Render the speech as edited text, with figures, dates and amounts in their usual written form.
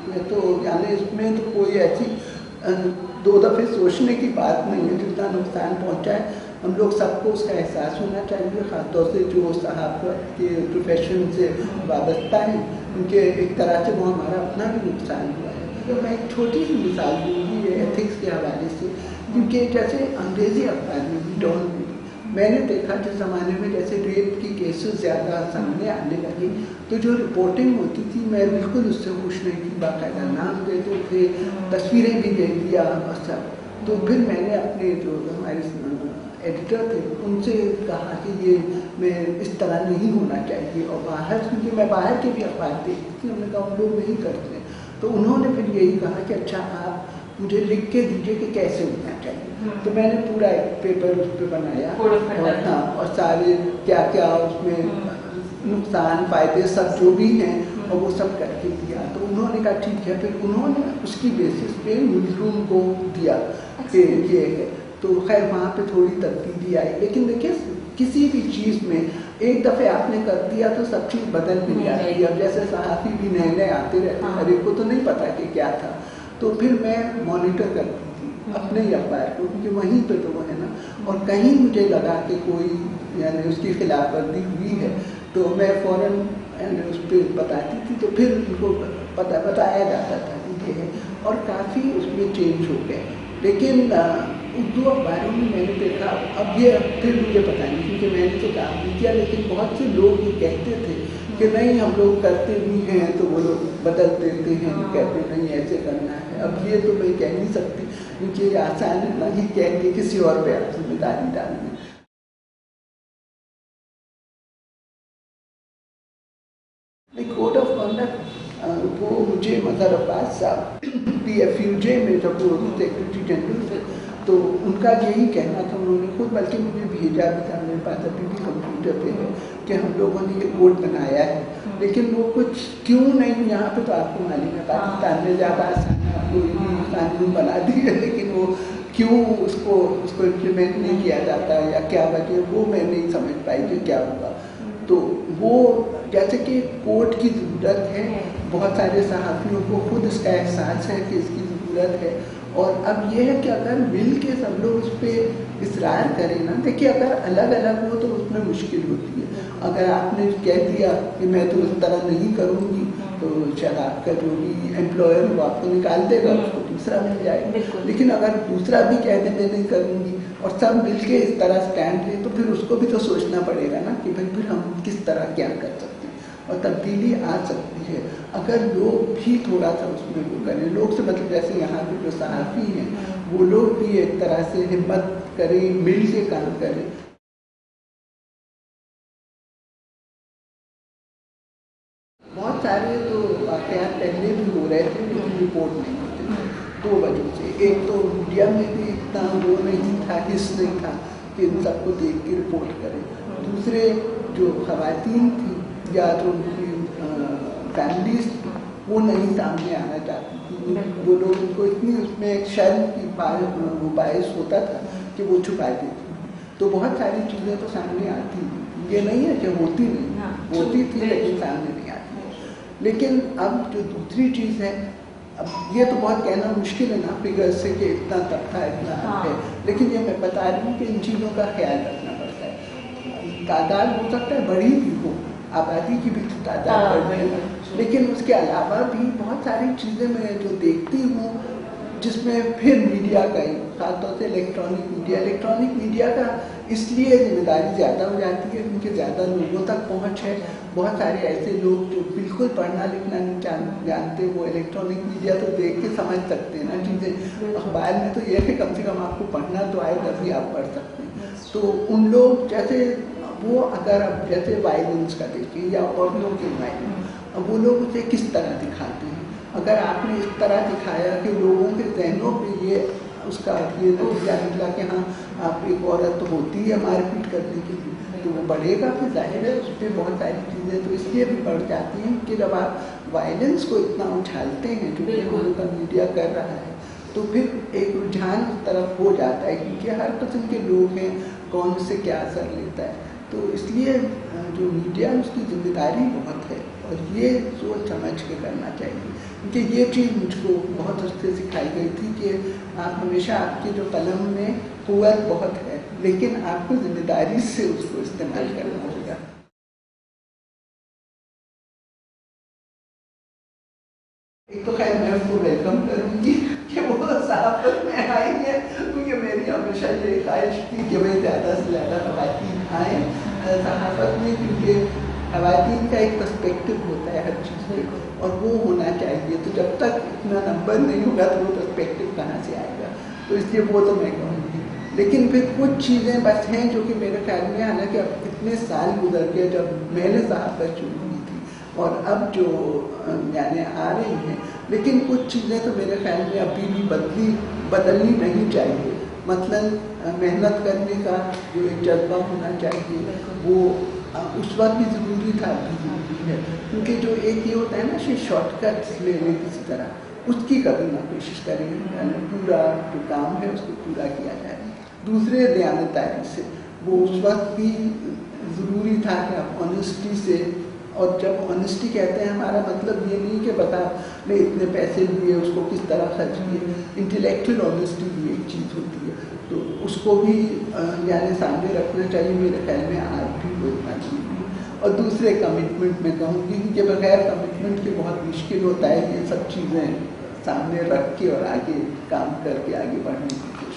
ये तो यानी इसमें तो कोई ऐसी दो दफ़े सोचने की बात नहीं है। जितना नुकसान पहुंचा है हम लोग सबको उसका एहसास होना चाहिए, ख़ासतौर से जो सहाफ़त के प्रोफेशन से वाबस्ता हैं उनके एक तरह से वो हमारा अपना भी नुकसान हुआ है। तो मैं एक छोटी सी मिसाल दूँगी ये एथिक्स के हवाले से, क्योंकि जैसे अंग्रेज़ी अखबार में भी डॉन में भी मैंने देखा जिस ज़माने में जैसे रेप की केसेस ज़्यादा सामने आने लगी तो जो रिपोर्टिंग होती थी मैं बिल्कुल उससे खुश नहीं थी। बाकायदा नाम देते थे, तस्वीरें भी दे दिया और सब। तो फिर मैंने अपने जो हमारे एडिटर थे उनसे कहा कि ये मैं इस तरह नहीं होना चाहिए, और बाहर क्योंकि मैं बाहर के भी अखबार देखती थी, उन्होंने कहा उन लोग नहीं करते। तो उन्होंने फिर यही कहा कि अच्छा आप मुझे लिख के दीजिए कि कैसे होना चाहिए। तो मैंने पूरा एक पेपर उस पर बनाया और हाँ, और सारे क्या क्या उसमें नुकसान फ़ायदे सब जो भी हैं और वो सब करके दिया। तो उन्होंने कहा ठीक है। फिर उन्होंने उसकी बेसिस पे न्यूज़ रूम को दिया कि ये है। तो खैर वहाँ पे थोड़ी तब्दीली आई, लेकिन देखिए किसी भी चीज़ में एक दफ़े आपने कर दिया तो सब चीज़ बदल भी जाती है। अब जैसे सहाफ़ी भी नए नए आते रहते हैं, हर एक को तो नहीं पता कि क्या था। तो फिर मैं मॉनिटर करती थी अपने ही अखबार को, क्योंकि वहीं पे तो वो है ना, और कहीं मुझे लगा कि कोई यानी उसकी खिलाफ वर्जी हुई है तो मैं फ़ौरन उस पर बताती थी। तो फिर उनको बताया जाता था कि ये है, और काफ़ी उसमें चेंज हो गए। लेकिन उर्दू अखबारों में मैंने देखा, अब ये फिर मुझे पता नहीं क्योंकि मैंने तो काम नहीं किया, लेकिन बहुत से लोग ये कहते थे कि नहीं हम लोग करते भी हैं, तो वो लोग बदल देते हैं, कहते नहीं ऐसे करना है। अब ये तो मैं कह नहीं सकती क्योंकि आसान है ना कि कह के किसी और पे आप जिम्मेदारी डालनी। कोड ऑफ कॉन्डक्ट वो मुझे मदर अब्बास साहब PFUJ में जब वो सेक्रेटरी जनरल थे तो उनका यही कहना था। उन्होंने खुद बल्कि मुझे भेजा भी था, मेरे पास अभी भी कंप्यूटर पे है कि हम लोगों ने ये कोड बनाया है, लेकिन वो कुछ क्यों नहीं, यहाँ पे तो आपको मालूम है पाकिस्तान में ज़्यादा आसान कोई भी कानून बना दिए, लेकिन वो क्यों उसको इम्प्लीमेंट नहीं किया जाता या क्या वजह, वो मैं नहीं समझ पाई कि क्या हुआ। तो वो जैसे कि कोर्ट की ज़रूरत है, बहुत सारे सहाफ़ियों को खुद इसका एहसास है कि इसकी ज़रूरत है, और अब ये है कि अगर मिल के सब लोग उस पर इसरार करें ना, देखिए अगर अलग अलग हो तो उसमें मुश्किल होती है। अगर आपने कह दिया कि मैं तो इस तरह नहीं करूँगी तो शायद आपका जो भी एम्प्लॉयर वो आपको निकाल देगा, उसको दूसरा मिल जाएगा। लेकिन अगर दूसरा भी कह दे मैं नहीं करूँगी और सब मिल के इस तरह स्टैंड ले, तो फिर उसको भी तो सोचना पड़ेगा ना कि भाई फिर हम किस तरह क्या कर सकते हैं, और तब्दीली आ सकती है अगर लोग भी थोड़ा सा उसमें वो करें। लोग से मतलब जैसे यहाँ पे जो सहाफ़ी हैं वो लोग भी एक तरह से हिम्मत करें, मिल के काम करें। बहुत सारे तो वाक़यात पहले भी हो रहे थे लेकिन रिपोर्ट नहीं होते थे, दो वजह से। एक तो मीडिया में भी इतना वो नहीं था, हिस्स नहीं था कि इन सबको देख के रिपोर्ट करें। दूसरे जो ख़वातीन थी या जो उनकी फैमिलीज थी वो नहीं सामने आना चाहती थी, वो लोग उनको इतनी उसमें एक शर्म की बायस होता था कि वो छुपा देती थी। तो बहुत सारी चीज़ें तो सामने आती थी, ये नहीं है कि होती नहीं, होती थी लेकिन सामने नहीं आती। लेकिन अब जो दूसरी चीज़ है, अब ये तो बहुत कहना मुश्किल है ना फिगर से कि इतना तबका इतना है, लेकिन ये मैं बता रही हूँ कि इन चीज़ों का ख्याल रखना पड़ता है। तादाद हो सकता है बड़ी भी हो, आबादी की भी तादाद बढ़ है, लेकिन उसके अलावा भी बहुत सारी चीज़ें मैं जो देखती हूँ जिसमें फिर मीडिया का ही, खासतौर से इलेक्ट्रॉनिक मीडिया का इसलिए जिम्मेदारी ज़्यादा हो जाती है क्योंकि ज़्यादा लोगों तक पहुँच है। बहुत सारे ऐसे लोग जो बिल्कुल पढ़ना लिखना नहीं जानते, वो इलेक्ट्रॉनिक मीडिया तो देख के समझ सकते हैं ना चीज़ें। अखबार में तो ये है कि कम से कम आपको पढ़ना तो आए तभी आप पढ़ सकते हैं। तो उन लोग जैसे वो अगर अब जैसे वायलेंस का देखिए या औरतों के वायलेंस, अब वो लोग उसे किस तरह दिखाते हैं। अगर आपने इस तरह दिखाया कि लोगों के जहनों पे ये उसका ये नतीजा निकला कि हाँ आप एक औरत तो होती है मारपीट करने के लिए, तो वो बढ़ेगा, फिर जाहिर है उस पर बहुत सारी चीज़ें तो इसलिए भी बढ़ जाती हैं कि जब आप वायलेंस को इतना उछालते हैं जो कि हम लोग का मीडिया कर रहा है, तो फिर एक रुझान उस तरफ हो जाता है क्योंकि हर किस्म के लोग हैं, कौन से क्या असर लेता है। तो इसलिए जो मीडिया उसकी जिम्मेदारी बहुत है और ये सोच समझ के करना चाहिए, क्योंकि ये चीज़ मुझको बहुत उससे सिखाई गई थी कि आप हमेशा, आपकी जो कलम में कुव्वत बहुत है, लेकिन आपको जिम्मेदारी से उसको इस्तेमाल करना होगा। एक तो खैर मैं उसको वेलकम करूँगी कि वो सहाफ़त में आई है, क्योंकि मेरी हमेशा ये ख्वाहिश थी कि भाई ज़्यादा से ज़्यादा ख़वातीन आएँ सहाफ़त में, क्योंकि ख़वातीन का एक पर्सपेक्टिव होता है हर चीज़ पे, और वो होना चाहिए। तो जब तक इतना नंबर नहीं होगा तो वो पर्सपेक्टिव कहाँ से आएगा, तो इसलिए वो तो मैं कहूँगी। लेकिन फिर कुछ चीज़ें बस हैं जो कि मेरे ख्याल में, हालांकि अब इतने साल गुजर गए जब मैंने सहाफ़त शुरू की थी और अब जो यानी आ रही हैं, लेकिन कुछ चीज़ें तो मेरे ख्याल में अभी भी बदलनी नहीं चाहिए। मतलब मेहनत करने का जो एक जज्बा होना चाहिए वो उस वक्त भी ज़रूरी था, अभी ज़रूरी है, क्योंकि जो एक ये होता है ना कि शॉर्टकट्स ले लें किसी तरह, उसकी कभी ना कोशिश करें, पूरा जो काम है उसको पूरा किया जाए। दूसरे दयानतदारी से, वो उस वक्त भी ज़रूरी था कि आप ऑनेस्टी से, और जब ऑनेस्टी कहते हैं हमारा मतलब ये नहीं कि बता ने इतने पैसे लिए उसको किस तरह खर्च किए, इंटेलेक्चुअल ऑनेस्टी भी एक चीज़ होती है, तो उसको भी यानी सामने रखना चाहिए। मेरे ख्याल में आज भी वो इतना चाहिए। और दूसरे कमिटमेंट में कहूँगी कि बगैर कमिटमेंट के बहुत मुश्किल होता है ये सब चीज़ें सामने रख के और आगे काम करके आगे बढ़ने की।